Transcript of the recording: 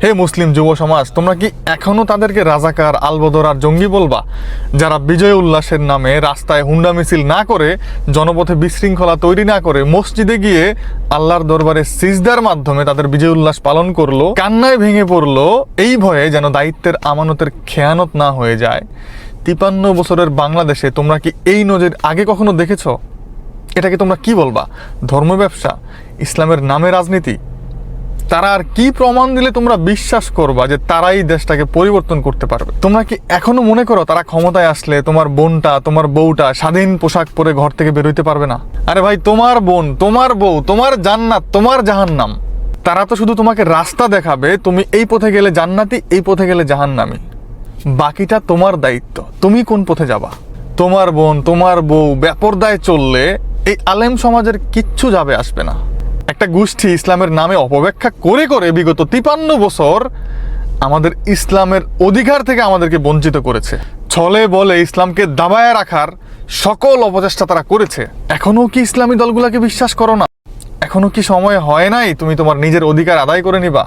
হে মুসলিম যুব সমাজ, তোমরা কি এখনো তাদেরকে রাজাকার, আলবদর আর জঙ্গি বলবা, যারা বিজয় উল্লাসের নামে রাস্তায় হুন্ডা মিছিল না করে, জনপথে বিশৃঙ্খলা তৈরি না করে, মসজিদে গিয়ে আল্লাহর দরবারে সিজদার মাধ্যমে তাদের বিজয় উল্লাস পালন করলো, কান্নায় ভেঙে পড়লো এই ভয়ে যেন দায়িত্বের আমানতের খেয়ানত না হয়ে যায়। 53 বছরের বাংলাদেশে তোমরা কি এই নজির আগে কখনো দেখেছো? এটাকে তোমরা কি বলবা? ধর্ম ব্যবসা, ইসলামের নামে রাজনীতি? তারা আর কি প্রমাণ দিলে তোমরা বিশ্বাস করবা যে তারাই দেশটাকে পরিবর্তন করতে পারবে? তোমরা কি এখনো মনে করো তারা ক্ষমতায় আসলে তোমার বোনটা, তোমার বউটা স্বাধীন পোশাক পরে ঘর থেকে বেরোইতে পারবে না? আরে ভাই, তোমার বোন, তোমার বউ, তোমার জান্নাত, তোমার জাহান্নাম। তারা তো শুধু তোমাকে রাস্তা দেখাবে, তুমি এই পথে গেলে জান্নাতি, এই পথে গেলে জাহান্নামী। বাকিটা তোমার দায়িত্ব, তুমি কোন পথে যাবা। তোমার বোন, তোমার বউ বেপরদায় চললে এই আলেম সমাজের কিচ্ছু যাবে আসবে না। একটা গোষ্ঠী ইসলামের নামে অপব্যাখ্যা করে করে বিগত 53 বছর আমাদের ইসলামের অধিকার থেকে আমাদেরকে বঞ্চিত করেছে। ছলে বলে ইসলামকে দাবায় রাখার সকল অপচেষ্টা তারা করেছে। এখনো কি ইসলামী দলগুলোকে বিশ্বাস করো না? এখনো কি সময় হয় নাই তুমি তোমার নিজের অধিকার আদায় করে নিবা?